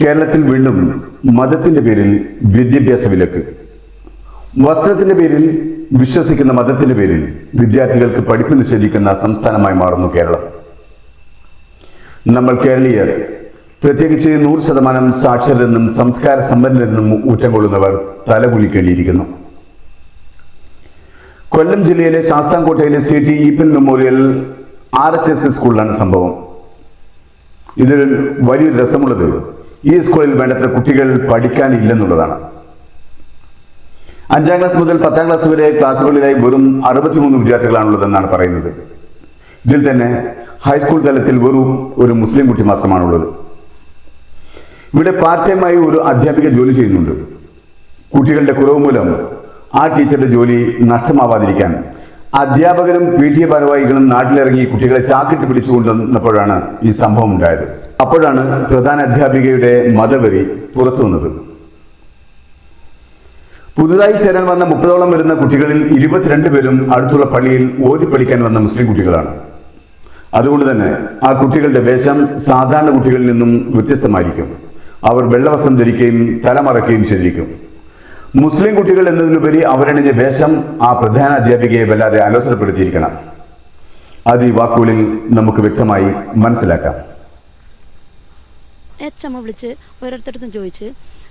കേരളത്തിൽ വീണ്ടും മതത്തിന്റെ പേരിൽ വിദ്യാഭ്യാസ വിലക്ക്. വസ്ത്രത്തിന്റെ പേരിൽ, വിശ്വസിക്കുന്ന മതത്തിന്റെ പേരിൽ വിദ്യാർത്ഥികൾക്ക് പഠിപ്പ് നിഷേധിക്കുന്ന സംസ്ഥാനമായി മാറുന്നു കേരളം. നമ്മൾ കേരളീയർ, പ്രത്യേകിച്ച് 100% സാക്ഷരരെന്നും സംസ്കാര സമ്പന്നരെന്നും ഊറ്റം കൊള്ളുന്നവർ തലകുലിക്കേണ്ടിയിരിക്കുന്നു. കൊല്ലം ജില്ലയിലെ ശാസ്താംകോട്ടയിലെ CT ഈപ്പൻ മെമ്മോറിയൽ RHS സ്കൂളിലാണ് സംഭവം. ഇതിൽ വലിയൊരു രസമുള്ളത് ഈ സ്കൂളിൽ വേണ്ടത്ര കുട്ടികൾ പഠിക്കാനില്ലെന്നുള്ളതാണ്. 5ാം ക്ലാസ് മുതൽ 10ാം ക്ലാസ് വരെ ക്ലാസ്സുകളിലായി വെറും 63 വിദ്യാർത്ഥികളാണുള്ളതെന്നാണ് പറയുന്നത്. ഇതിൽ തന്നെ ഹൈസ്കൂൾ തലത്തിൽ വെറും ഒരു മുസ്ലിം കുട്ടി മാത്രമാണുള്ളത്. ഇവിടെ പാർട്ട് ടൈമായി ഒരു അധ്യാപിക ജോലി ചെയ്യുന്നുണ്ട്. കുട്ടികളുടെ കുറവ് മൂലം ആ ടീച്ചറുടെ ജോലി നഷ്ടമാവാതിരിക്കാൻ അധ്യാപകരും PTA ഭാരവാഹികളും നാട്ടിലിറങ്ങി കുട്ടികളെ ചാക്കിട്ട് പിടിച്ചുകൊണ്ടുവന്നപ്പോഴാണ് ഈ സംഭവം ഉണ്ടായത്. അപ്പോഴാണ് പ്രധാന അധ്യാപികയുടെ മതവെറി പുറത്തു വന്നത്. പുതുതായി ചേരാൻ വന്ന 30ഓളം വരുന്ന കുട്ടികളിൽ 22 പേരും അടുത്തുള്ള പള്ളിയിൽ ഓതി പഠിക്കാൻ വന്ന മുസ്ലിം കുട്ടികളാണ്. അതുകൊണ്ട് തന്നെ ആ കുട്ടികളുടെ വേഷം സാധാരണ കുട്ടികളിൽ നിന്നും വ്യത്യസ്തമായിരിക്കും. അവർ വെള്ളവസ്ത്രം ധരിക്കുകയും തലമറയ്ക്കുകയും ചെയ്തിരിക്കും. മുസ്ലിം കുട്ടികൾ എന്നതിലുപരി അവരണിഞ്ഞ വേഷം ആ പ്രധാന അധ്യാപികയെ വല്ലാതെ അലോസരപ്പെടുത്തിയിരിക്കണം. അത് ഈ വാക്കുകളിൽ നമുക്ക് വ്യക്തമായി മനസ്സിലാക്കാം. HM വിളിച്ച് ഓരോരുത്തരടുത്തും ചോദിച്ച്,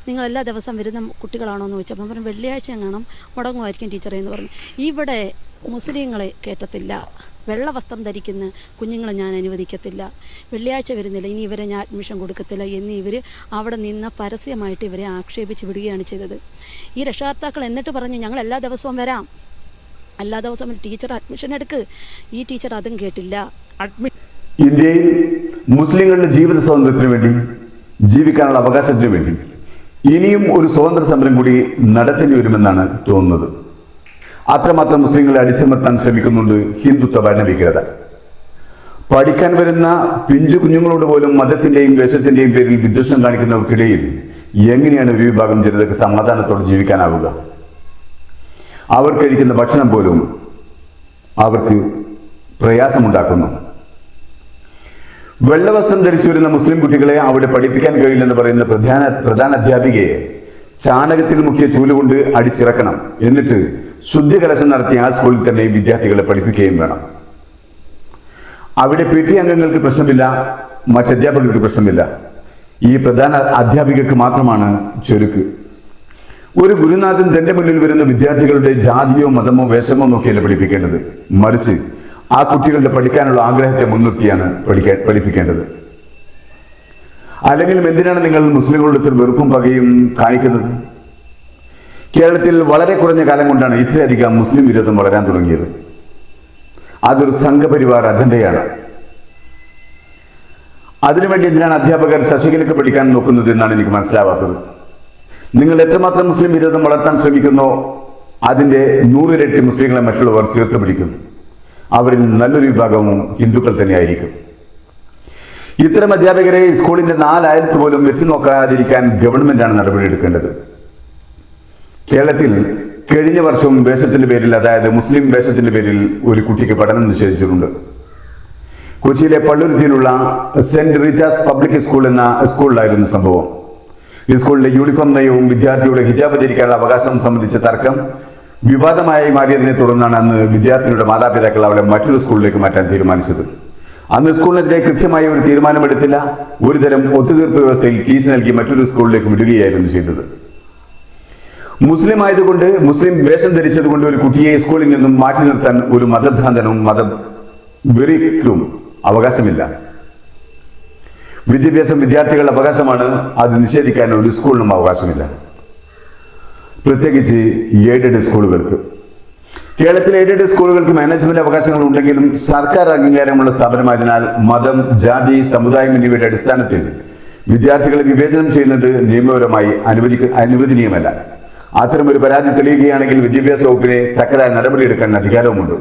നിങ്ങൾ എല്ലാ ദിവസം വരുന്ന കുട്ടികളാണോ എന്ന് ചോദിച്ചപ്പോൾ പറഞ്ഞു വെള്ളിയാഴ്ച എങ്ങാനും മുടങ്ങുമായിരിക്കും ടീച്ചറെ എന്ന് പറഞ്ഞു. ഇവിടെ മുസ്ലിങ്ങളെ കയറ്റത്തില്ല, വെള്ള വസ്ത്രം ധരിക്കുന്ന കുഞ്ഞുങ്ങളെ ഞാൻ അനുവദിക്കത്തില്ല, വെള്ളിയാഴ്ച വരുന്നില്ല, ഇനി ഇവരെ ഞാൻ അഡ്മിഷൻ കൊടുക്കത്തില്ല എന്ന് ഇവർ അവിടെ നിന്ന് പരസ്യമായിട്ട് ഇവരെ ആക്ഷേപിച്ച് വിടുകയാണ് ചെയ്തത്. ഈ രക്ഷകർത്താക്കൾ എന്നിട്ട് പറഞ്ഞു ഞങ്ങൾ എല്ലാ ദിവസവും വരാം, എല്ലാ ദിവസവും ടീച്ചർ അഡ്മിഷൻ എടുക്ക്. ഈ ടീച്ചർ അതും കേട്ടില്ല. ഇന്ത്യയിൽ മുസ്ലിങ്ങളുടെ ജീവിത സ്വാതന്ത്ര്യത്തിന് വേണ്ടി, ജീവിക്കാനുള്ള അവകാശത്തിന് വേണ്ടി ഇനിയും ഒരു സ്വാതന്ത്ര്യ സമരം കൂടി നടത്തേണ്ടി വരുമെന്നാണ് തോന്നുന്നത്. അത്രമാത്രം മുസ്ലിങ്ങളെ അടിച്ചമർത്താൻ ശ്രമിക്കുന്നുണ്ട് ഹിന്ദുത്വ ഭരണഭീകരത. പഠിക്കാൻ വരുന്ന പിഞ്ചു കുഞ്ഞുങ്ങളോട് പോലും മതത്തിന്റെയും വേഷത്തിന്റെയും പേരിൽ വിദ്വേഷം കാണിക്കുന്നവർക്കിടയിൽ എങ്ങനെയാണ് ഒരു വിഭാഗം ജനതയ്ക്ക് സമാധാനത്തോടെ ജീവിക്കാനാവുക? അവർ കഴിക്കുന്ന ഭക്ഷണം പോലും അവർക്ക് പ്രയാസമുണ്ടാക്കുന്നു. വെള്ളവസ്ത്രം ധരിച്ചു വരുന്ന മുസ്ലിം കുട്ടികളെ അവിടെ പഠിപ്പിക്കാൻ കഴിയില്ലെന്ന് പറയുന്ന പ്രധാന അധ്യാപികയെ ചാണകത്തിൽ മുക്കിയ ചൂലുകൊണ്ട് അടിച്ചിറക്കണം. എന്നിട്ട് ശുദ്ധികലശം നടത്തി ആ സ്കൂളിൽ തന്നെ വിദ്യാർത്ഥികളെ പഠിപ്പിക്കുകയും വേണം. അവിടെ PTA അംഗങ്ങൾക്ക് പ്രശ്നമില്ല, മറ്റധ്യാപകർക്ക് പ്രശ്നമില്ല. ഈ പ്രധാന അധ്യാപികക്ക് മാത്രമാണ് ചൊരുക്ക്. ഒരു ഗുരുനാഥൻ തന്റെ മുന്നിൽ വരുന്ന വിദ്യാർത്ഥികളുടെ ജാതിയോ മതമോ വേഷമോ നോക്കിയല്ല പഠിപ്പിക്കേണ്ടത്, മറിച്ച് ആ കുട്ടികളുടെ പഠിക്കാനുള്ള ആഗ്രഹത്തെ മുൻനിർത്തിയാണ് പഠിപ്പിക്കേണ്ടത്. അല്ലെങ്കിലും എന്തിനാണ് നിങ്ങൾ മുസ്ലിങ്ങളുടെ വെറുപ്പും പകയും കാണിക്കുന്നത്? കേരളത്തിൽ വളരെ കുറഞ്ഞ കാലം കൊണ്ടാണ് ഇത്രയധികം മുസ്ലിം വിരോധം വളരാൻ തുടങ്ങിയത്. അതൊരു സംഘപരിവാർ അജണ്ടയാണ്. അതിനുവേണ്ടി എന്തിനാണ് അധ്യാപകർ ശശികലയ്ക്ക് പഠിക്കാൻ നോക്കുന്നത് എന്നാണ് എനിക്ക് മനസ്സിലാവാത്തത്. നിങ്ങൾ എത്രമാത്രം മുസ്ലിം വിരോധം വളർത്താൻ ശ്രമിക്കുന്നോ അതിന്റെ 100 ഇരട്ടി മുസ്ലിങ്ങളെ മറ്റുള്ളവർ ചേർത്ത് പിടിക്കും. അവരിൽ നല്ലൊരു വിഭാഗവും ഹിന്ദുക്കൾ തന്നെയായിരിക്കും. ഇത്തരം അധ്യാപകരെ സ്കൂളിന്റെ 4 അയലത്ത് പോലും എത്തി നോക്കാതിരിക്കാൻ ഗവൺമെന്റാണ് നടപടിയെടുക്കേണ്ടത്. കേരളത്തിൽ കഴിഞ്ഞ വർഷവും വേഷത്തിന്റെ പേരിൽ, അതായത് മുസ്ലിം വേഷത്തിന്റെ പേരിൽ ഒരു കുട്ടിക്ക് പഠനം നിഷേധിച്ചിട്ടുണ്ട്. കൊച്ചിയിലെ പള്ളുരുത്തിയിലുള്ള സെന്റ് റീറ്റാസ് പബ്ലിക് സ്കൂൾ എന്ന സ്കൂളിലായിരുന്നു സംഭവം. ഈ സ്കൂളിലെ യൂണിഫോം നയവും വിദ്യാർത്ഥിയുടെ ഹിജാബ് ധരിക്കാനുള്ള അവകാശം സംബന്ധിച്ച തർക്കം വിവാദമായി മാറിയതിനെ തുടർന്നാണ് അന്ന് വിദ്യാർത്ഥിനിയുടെ മാതാപിതാക്കൾ അവളെ മറ്റൊരു സ്കൂളിലേക്ക് മാറ്റാൻ തീരുമാനിച്ചത്. അന്ന് സ്കൂളിനെതിരെ കൃത്യമായ ഒരു തീരുമാനമെടുത്തില്ല. ഒരുതരം ഒത്തുതീർപ്പ് വ്യവസ്ഥയിൽ കേസ് നൽകി മറ്റൊരു സ്കൂളിലേക്ക് വിടുകയായിരുന്നു ചെയ്തത്. മുസ്ലിം ആയതുകൊണ്ട്, മുസ്ലിം വേഷം ധരിച്ചത് കൊണ്ട് ഒരു കുട്ടിയെ സ്കൂളിൽ നിന്നും മാറ്റി നിർത്താൻ ഒരു മതഭ്രാന്തനും മതവെറിക്കും അവകാശമില്ല. വിദ്യാഭ്യാസം വിദ്യാർത്ഥികളുടെ അവകാശമാണ്, അത് നിഷേധിക്കാൻ ഒരു സ്കൂളിനും അവകാശമില്ല. പ്രത്യേകിച്ച് എയ്ഡഡ് സ്കൂളുകൾക്ക്. കേരളത്തിലെ എയ്ഡഡ് സ്കൂളുകൾക്ക് മാനേജ്മെന്റ് അവകാശങ്ങൾ ഉണ്ടെങ്കിലും സർക്കാർ അംഗീകാരമുള്ള സ്ഥാപനമായതിനാൽ മതം, ജാതി, സമുദായം എന്നിവയുടെ അടിസ്ഥാനത്തിൽ വിദ്യാർത്ഥികളെ വിവേചനം ചെയ്യുന്നത് നിയമപരമായി അനുവദനീയമല്ല. അത്തരമൊരു പരാതി തെളിയുകയാണെങ്കിൽ വിദ്യാഭ്യാസ വകുപ്പിനെ തക്കതായ നടപടിയെടുക്കാൻ അധികാരവുമുണ്ട്.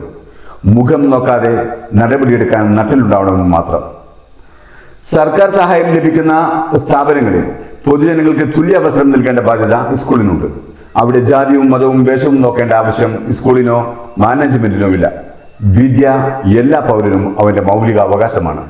മുഖം നോക്കാതെ നടപടിയെടുക്കാൻ നട്ടലുണ്ടാവണമെന്ന് മാത്രം. സർക്കാർ സഹായം ലഭിക്കുന്ന സ്ഥാപനങ്ങളിൽ പൊതുജനങ്ങൾക്ക് തുല്യ അവസരം നൽകേണ്ട ബാധ്യത സ്കൂളിനുണ്ട്. അവിടെ ജാതിയും മതവും വേഷവും നോക്കേണ്ട ആവശ്യം സ്കൂളിനോ മാനേജ്മെന്റിനോ ഇല്ല. വിദ്യ എല്ലാ പൗരനും അവന്റെ മൗലിക അവകാശമാണ്.